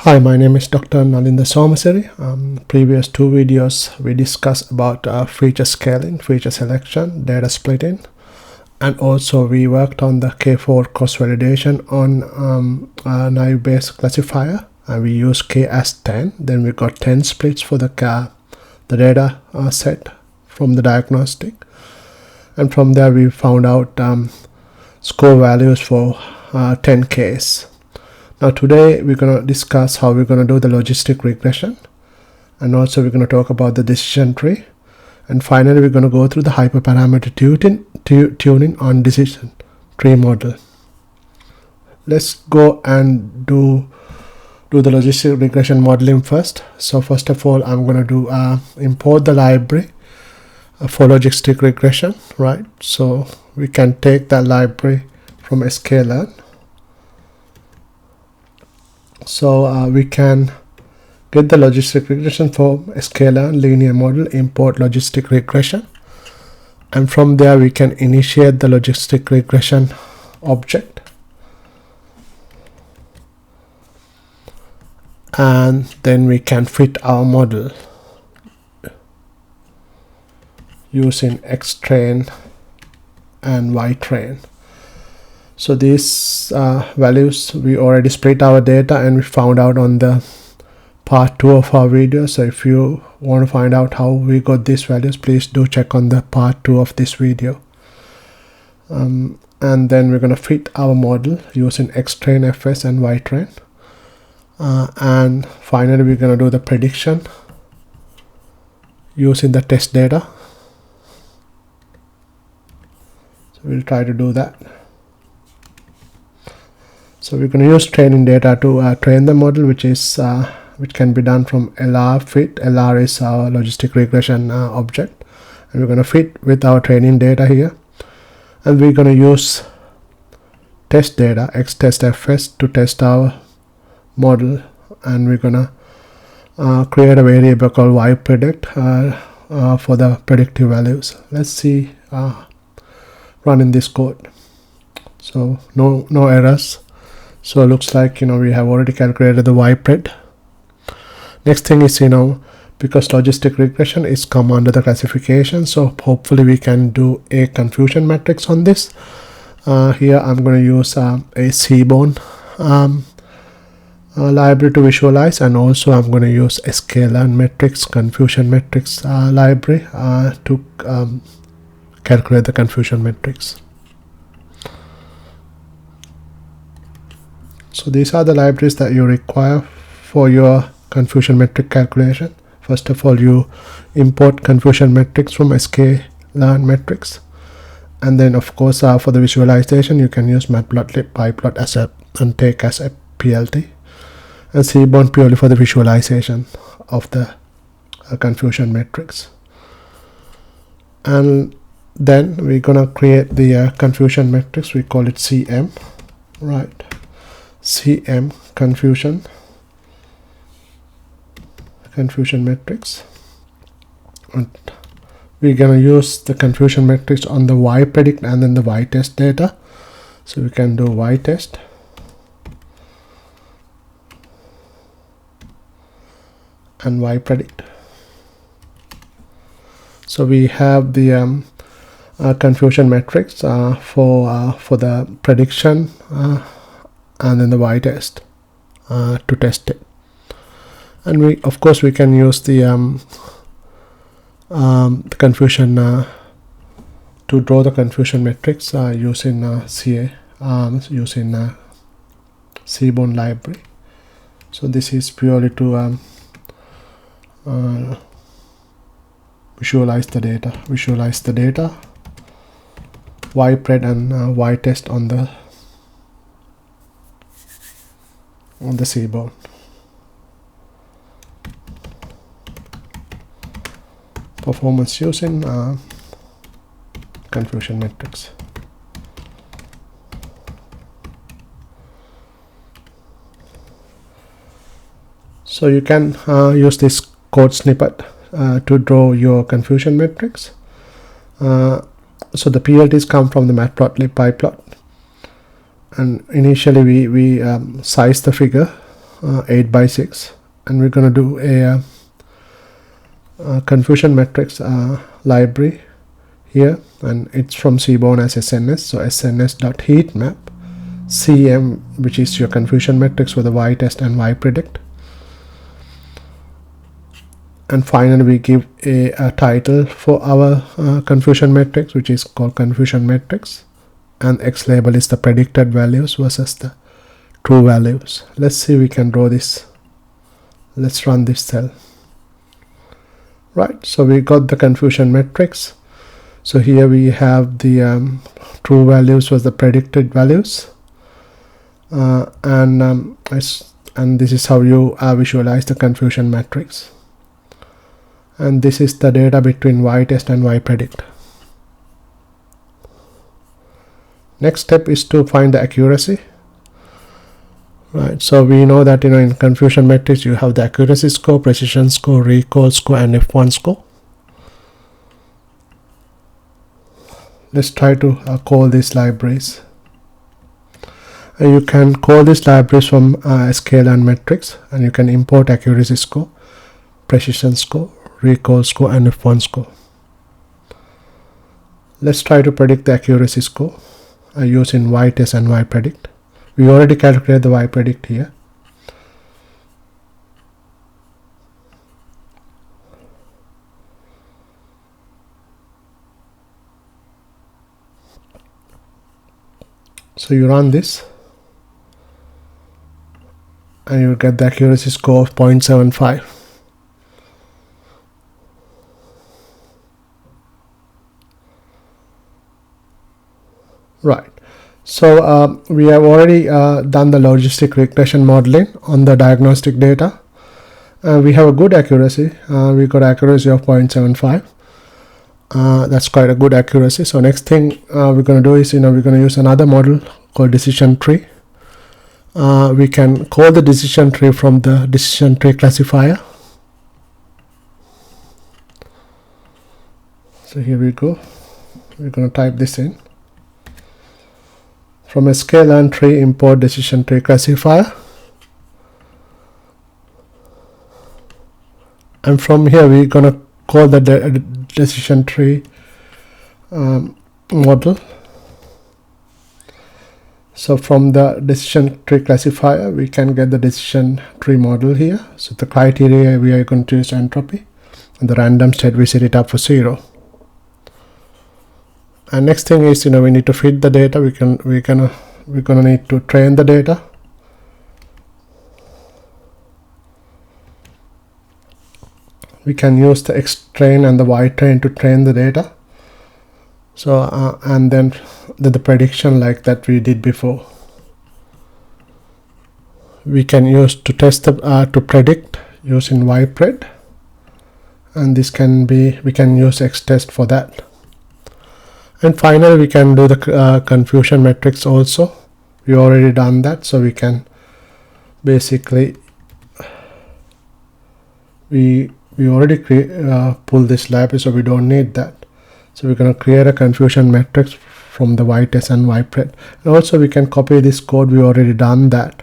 Hi, my name is Dr. Nalinda Somasiri. Previous two videos we discussed about feature scaling, feature selection, data splitting, and also we worked on the K4 cross validation on naive Bayes classifier, and we used K as 10. Then we got 10 splits for the data set from the diagnostic, and from there we found out score values for 10 Ks. Now today we're going to discuss how we're going to do the logistic regression, and also we're going to talk about the decision tree, and finally we're going to go through the hyperparameter tuning on decision tree model. Let's go and do the logistic regression modeling first. So first of all, I'm going to do import the library for logistic regression, right? So we can take that library from sklearn. So we can get the logistic regression for sklearn linear model, import logistic regression, and from there we can initiate the logistic regression object, and then we can fit our model using xtrain and ytrain. So these values, we already split our data and we found out on the part 2 of our video. So if you want to find out how we got these values, please do check on the part 2 of this video. And then we're going to fit our model using xtrain, fs, and ytrain. And finally we're going to do the prediction using the test data. So we'll try to do that. So we're going to use training data to train the model, which can be done from LR fit. LR is our logistic regression object, and we're going to fit with our training data here, and we're going to use test data xtestfs to test our model, and we're going to create a variable called ypredict for the predictive values. Let's see running this code. So no errors. So it looks like we have already calculated the ypred. Next thing is because logistic regression is come under the classification, so hopefully we can do a confusion matrix on this. Here I'm going to use a seaborn library to visualize, and also I'm going to use a sklearn matrix, confusion matrix library to calculate the confusion matrix. So these are the libraries that you require for your confusion metric calculation. First of all, you import confusion metrics from sklearn matrix, and then of course for the visualization you can use matplotlib, pyplot and take as a plt, and seaborn purely for the visualization of the confusion matrix. And then we're gonna create the confusion matrix. We call it CM, right? CM confusion matrix, and we're gonna use the confusion matrix on the ypredict and then the ytest data. So we can do ytest and ypredict. So we have the confusion matrix for the prediction and then the ytest to test it. And we of course we can use the confusion to draw the confusion matrix using CA using seaborn library. So this is purely to visualize the data, ypred and ytest on the seaborn. Performance using confusion matrix. So you can use this code snippet to draw your confusion matrix. So the PLTs come from the matplotlib pyplot, and initially we size the figure 8 by 6, and we're going to do a confusion matrix library here, and it's from Seaborn as SNS. So sns.heatmap CM, which is your confusion matrix for the y-test and y-predict. And finally we give a title for our confusion matrix, which is called confusion matrix, and X label is the predicted values versus the true values. Let's see, we can draw this. Let's run this cell. Right, so we got the confusion matrix. So here we have the true values was the predicted values, and this is how you visualize the confusion matrix. And this is the data between y-test and y-predict. Next step is to find the accuracy. Right, so we know that in confusion matrix you have the accuracy score, precision score, recall score, and F1 score. Let's try to call these libraries. You can call these libraries from scalar and metrics, and you can import accuracy score, precision score, recall score, and F1 score. Let's try to predict the accuracy score using y-test and y-predict. We already calculated the y-predict here. So you run this and you get the accuracy score of 0.75. Right. So we have already done the logistic regression modeling on the diagnostic data. We have a good accuracy. We got accuracy of 0.75. That's quite a good accuracy. So next thing we're going to do is, we're going to use another model called decision tree. We can call the decision tree from the decision tree classifier. So here we go. We're going to type this in. From a scalar tree, import decision tree classifier. And from here we're going to call the decision tree model. So from the decision tree classifier we can get the decision tree model here. So the criteria, we are going to use entropy, and the random state we set it up for 0. And next thing is, we need to feed the data. We're gonna need to train the data. We can use the X train and the Y train to train the data. So and then the prediction like that we did before. We can use to test the to predict using Y-pred, and this can be, we can use X test for that. And finally we can do the confusion matrix also. We already done that, so we can basically we already pull this library, so we don't need that. So we're going to create a confusion matrix from the y-test and y-pred. And also we can copy this code, we already done that.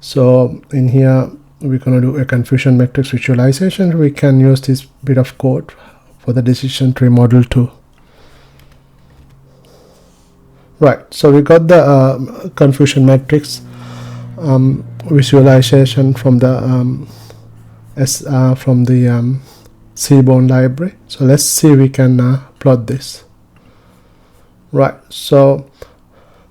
So in here we're going to do a confusion matrix visualization. We can use this bit of code for the decision tree model too. Right, so we got the confusion matrix visualization from the Seaborn library. So let's see, we can plot this. Right, so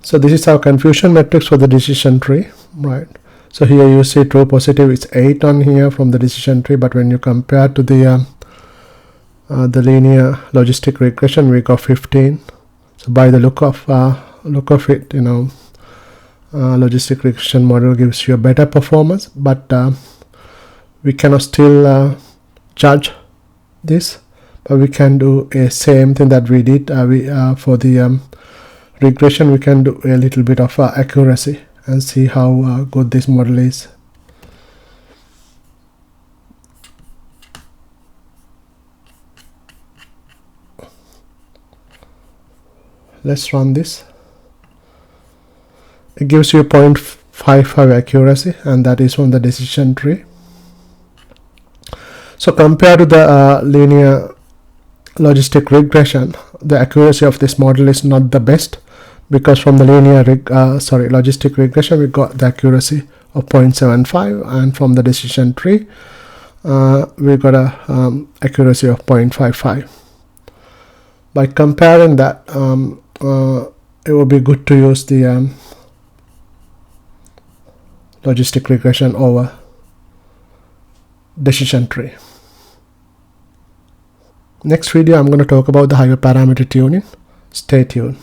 this is our confusion matrix for the decision tree. Right, so here you see true positive is 8 on here from the decision tree, but when you compare to the linear logistic regression, we got 15. So by the look of it, logistic regression model gives you a better performance, but we cannot still judge this, but we can do a same thing that we did for the regression. We can do a little bit of accuracy and see how good this model is. Let's run this. It gives you 0.5 0.55 accuracy, and that is from the decision tree. So compared to the linear logistic regression, the accuracy of this model is not the best, because from the logistic regression we got the accuracy of 0.75, and from the decision tree we got a accuracy of 0.55. By comparing that, it would be good to use the logistic regression over decision tree. Next video I'm going to talk about the hyperparameter tuning. Stay tuned.